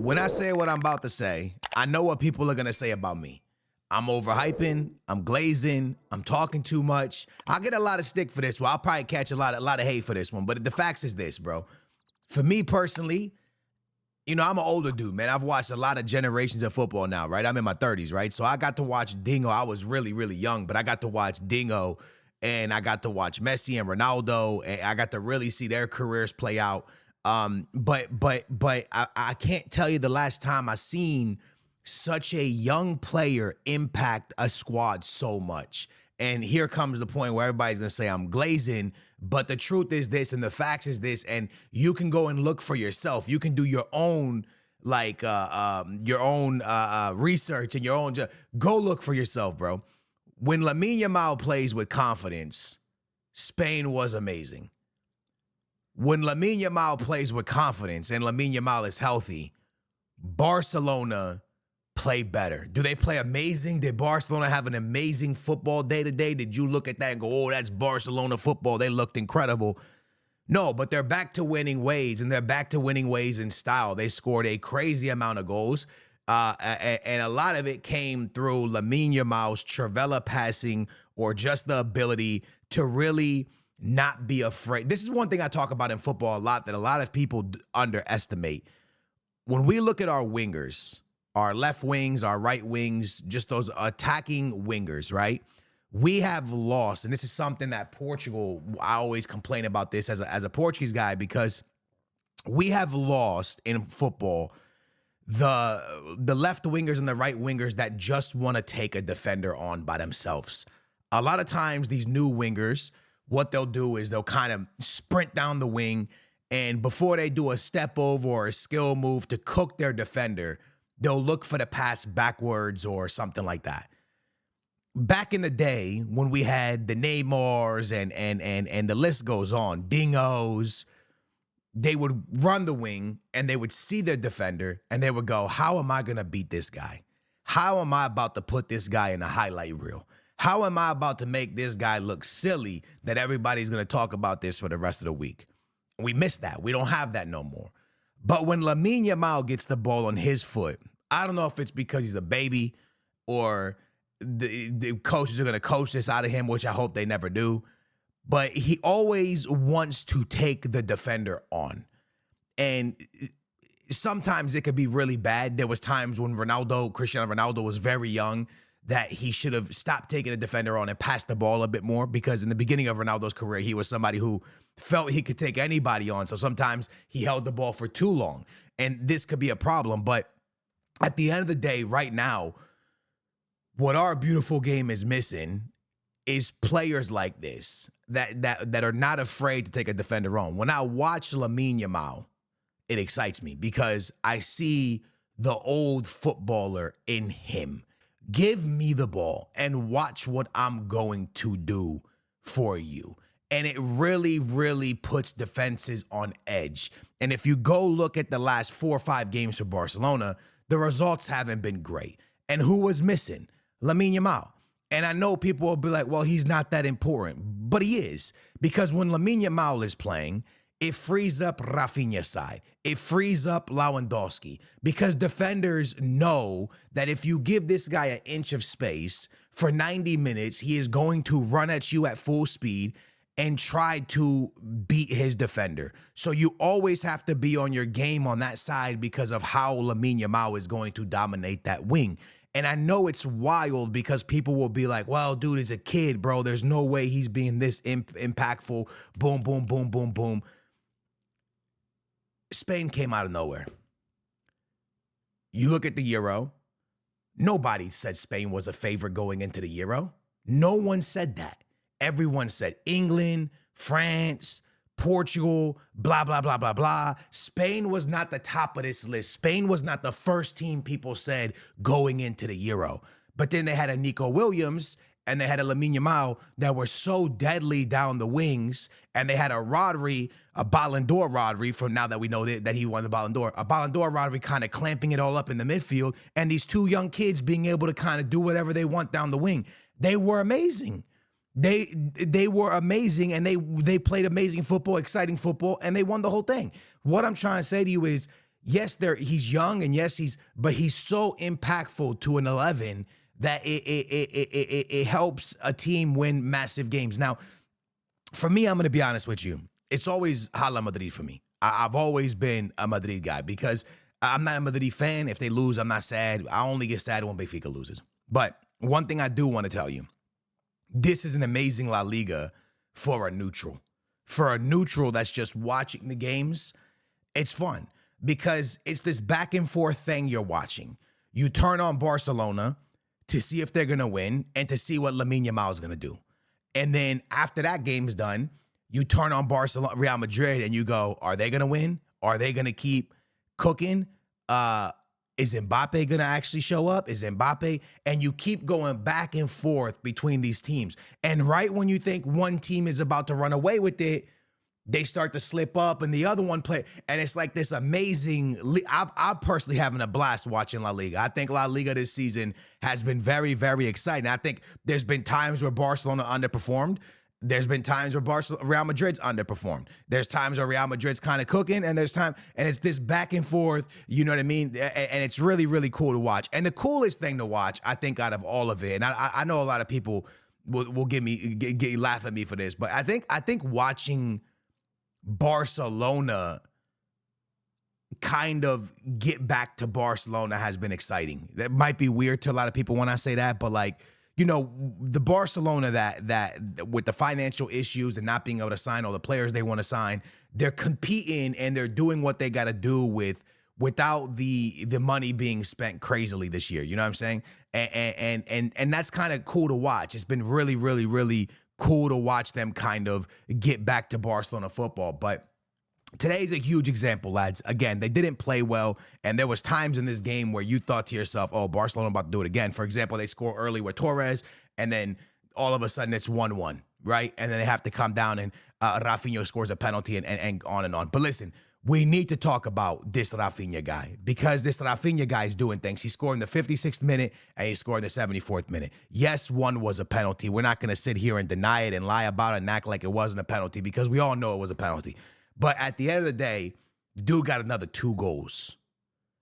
when I say what I'm about to say, I know what people are going to say about me. I'm overhyping, I'm glazing, I'm talking too much. I'll get a lot of stick for this one. I'll probably catch a lot of hate for this one. But the facts is this, bro. For me personally, you know, I'm an older dude, man. I've watched a lot of generations of football now, right? I'm in my 30s, right? So I got to watch Dingo. I was really, really young, but I got to watch Dingo, and I got to watch Messi and Ronaldo, and I got to really see their careers play out. But I can't tell you the last time I seen such a young player impact a squad so much. And here comes the point where everybody's going to say I'm glazing, but the truth is this and the facts is this, and you can go and look for yourself. You can do your own research and your own, go look for yourself, bro. When LAMINE YAMAL plays with confidence, Spain was amazing. When LAMINE YAMAL plays with confidence and LAMINE YAMAL is healthy, Barcelona play better. Do they play amazing? Did Barcelona have an amazing football day today? Did you look at that and go, oh, that's Barcelona football? They looked incredible. No, but they're back to winning ways, and they're back to winning ways in style. They scored a crazy amount of goals, and a lot of it came through LAMINE YAMAL's Trivela passing, or just the ability to really not be afraid. This is one thing I talk about in football a lot that a lot of people underestimate. When we look at our wingers, our left wings, our right wings, just those attacking wingers, right? We have lost, and this is something that Portugal, I always complain about this as a Portuguese guy, because we have lost in football the left wingers and the right wingers that just want to take a defender on by themselves. A lot of times these new wingers, what they'll do is they'll kind of sprint down the wing, and before they do a step over or a skill move to cook their defender, they'll look for the pass backwards or something like that. Back in the day when we had the Neymars and the list goes on, Dingos, they would run the wing and they would see their defender and they would go, how am I going to beat this guy? How am I about to put this guy in a highlight reel? How am I about to make this guy look silly that everybody's going to talk about this for the rest of the week? We missed that. We don't have that no more. But when LAMINE YAMAL gets the ball on his foot, I don't know if it's because he's a baby or the coaches are going to coach this out of him, which I hope they never do. But he always wants to take the defender on. And sometimes it could be really bad. There was times when Cristiano Ronaldo was very young, that he should have stopped taking the defender on and passed the ball a bit more, because in the beginning of Ronaldo's career, he was somebody who felt he could take anybody on. So sometimes he held the ball for too long, and this could be a problem. But at the end of the day, right now, what our beautiful game is missing is players like this that are not afraid to take a defender on. When I watch LAMINE YAMAL, it excites me because I see the old footballer in him. Give me the ball and watch what I'm going to do for you. And it really, really puts defenses on edge. And if you go look at the last 4 or 5 games for Barcelona, the results haven't been great. And who was missing? LAMINE YAMAL. And I know people will be like, well, he's not that important. But he is. Because when LAMINE YAMAL is playing, it frees up Rafinha's side. It frees up Lewandowski, because defenders know that if you give this guy an inch of space for 90 minutes, he is going to run at you at full speed and try to beat his defender. So you always have to be on your game on that side because of how LAMINE YAMAL is going to dominate that wing. And I know it's wild because people will be like, well, dude, he's a kid, bro. There's no way he's being this impactful. Boom, boom, boom, boom, boom. Spain came out of nowhere. You look at the Euro. Nobody said Spain was a favorite going into the Euro. No one said that. Everyone said England, France, Portugal, blah, blah, blah, blah, blah. Spain was not the top of this list. Spain was not the first team people said going into the Euro. But then they had a Nico Williams and they had a LAMINE YAMAL that were so deadly down the wings, and they had a Rodri, a Ballon d'Or Rodri, from now that we know that he won the Ballon d'Or, a Ballon d'Or Rodri kind of clamping it all up in the midfield, and these two young kids being able to kind of do whatever they want down the wing. They were amazing. They were amazing, and they played amazing football, exciting football, and they won the whole thing. What I'm trying to say to you is, yes, he's young, and yes, but he's so impactful to an 11 that it helps a team win massive games. Now, for me, I'm going to be honest with you. It's always Hala Madrid for me. I've always been a Madrid guy because I'm not a Madrid fan. If they lose, I'm not sad. I only get sad when Benfica loses. But one thing I do want to tell you, this is an amazing La Liga for a neutral. For a neutral that's just watching the games, it's fun because it's this back and forth thing you're watching. You turn on Barcelona to see if they're going to win and to see what LAMINE YAMAL is going to do. And then after that game is done, you turn on Real Madrid and you go, are they going to win? Are they going to keep cooking? Is Mbappe going to actually show up? Is Mbappe? And you keep going back and forth between these teams. And right when you think one team is about to run away with it, they start to slip up and the other one play. And it's like this amazing, I'm personally having a blast watching La Liga. I think La Liga this season has been very, very exciting. I think there's been times where Barcelona underperformed. There's been times where Real Madrid's underperformed. There's times where Real Madrid's kind of cooking, and there's time, and it's this back and forth, you know what I mean? And it's really, really cool to watch. And the coolest thing to watch, I think, out of all of it, and I know a lot of people will laugh at me for this, but I think watching Barcelona kind of get back to Barcelona has been exciting. That might be weird to a lot of people when I say that, but like, you know, the Barcelona that with the financial issues and not being able to sign all the players they want to sign, they're competing and they're doing what they got to do without the money being spent crazily this year. You know what I'm saying? And that's kind of cool to watch. It's been really, really, really cool to watch them kind of get back to Barcelona football. But today's a huge example, lads. Again, they didn't play well, and there was times in this game where you thought to yourself, oh, Barcelona about to do it again. For example, they score early with Torres, and then all of a sudden it's 1-1, right? And then they have to come down, and Rafinha scores a penalty and on and on. But listen, we need to talk about this Rafinha guy because this Rafinha guy is doing things. He scored in the 56th minute and he scored in the 74th minute. Yes, one was a penalty. We're not going to sit here and deny it and lie about it and act like it wasn't a penalty because we all know it was a penalty. But at the end of the day, the dude got another 2 goals.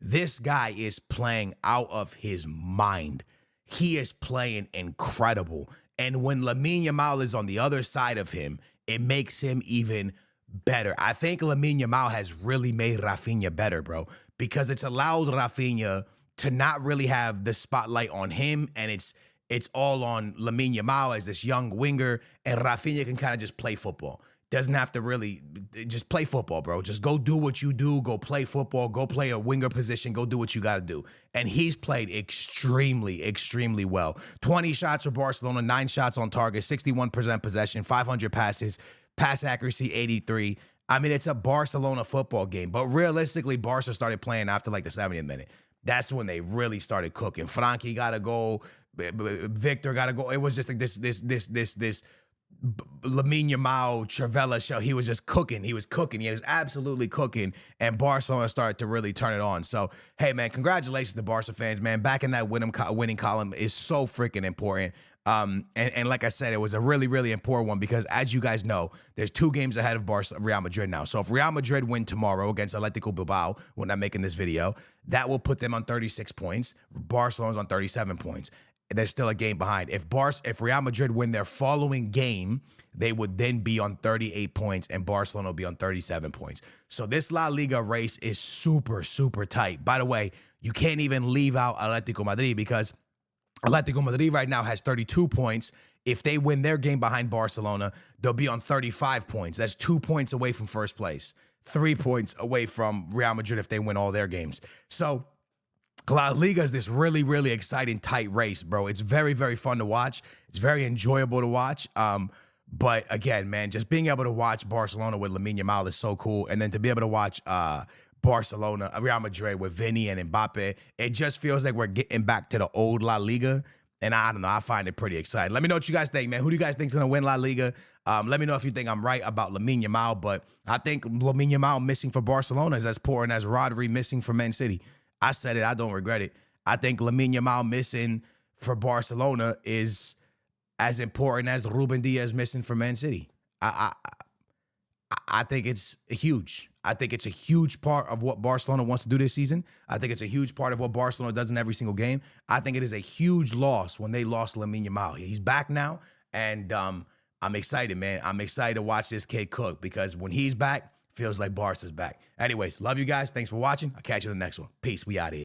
This guy is playing out of his mind. He is playing incredible. And when LAMINE YAMAL is on the other side of him, it makes him even better. I think LAMINE YAMAL has really made Rafinha better, bro, because it's allowed Rafinha to not really have the spotlight on him, and it's all on LAMINE YAMAL as this young winger, and Rafinha can kind of just play football. Doesn't have to really just play football, bro. Just go do what you do. Go play football. Go play a winger position. Go do what you got to do. And he's played extremely, extremely well. 20 shots for Barcelona, 9 shots on target, 61% possession, 500 passes, pass accuracy 83. I mean, it's a Barcelona football game. But realistically, Barca started playing after like the 70th minute. That's when they really started cooking. Frankie got a goal. Victor got a goal. It was just like this LAMINE YAMAL, Trivela show. He was just cooking. He was cooking. He was absolutely cooking. And Barcelona started to really turn it on. So, hey, man, congratulations to Barca fans, man. Back in that winning column is so freaking important. And like I said, it was a really, really important one because, as you guys know, there's 2 games ahead of Real Madrid now. So if Real Madrid win tomorrow against Atletico Bilbao, when I'm making this video, that will put them on 36 points. Barcelona's on 37 points. There's still a game behind. If Real Madrid win their following game, they would then be on 38 points and Barcelona will be on 37 points. So this La Liga race is super, super tight. By the way, you can't even leave out Atletico Madrid because Atletico Madrid right now has 32 points. If they win their game behind Barcelona, they'll be on 35 points. That's 2 points away from first place, 3 points away from Real Madrid if they win all their games. So La Liga is this really, really exciting, tight race, bro. It's very, very fun to watch. It's very enjoyable to watch. But again, man, just being able to watch Barcelona with LAMINE YAMAL is so cool. And then to be able to watch Barcelona, Real Madrid with Vinny and Mbappe, it just feels like we're getting back to the old La Liga. And I don't know, I find it pretty exciting. Let me know what you guys think, man. Who do you guys think is going to win La Liga? Let me know if you think I'm right about LAMINE YAMAL. But I think LAMINE YAMAL missing for Barcelona is as important as Rodri missing for Man City. I said it. I don't regret it. I think LAMINE YAMAL missing for Barcelona is as important as Ruben Diaz missing for Man City. I think it's huge. I think it's a huge part of what Barcelona wants to do this season. I think it's a huge part of what Barcelona does in every single game. I think it is a huge loss when they lost LaMine Yamal. He's back now, and I'm excited, man. I'm excited to watch this kid cook because when he's back, feels like Barca's back. Anyways, love you guys. Thanks for watching. I'll catch you in the next one. Peace. We out here.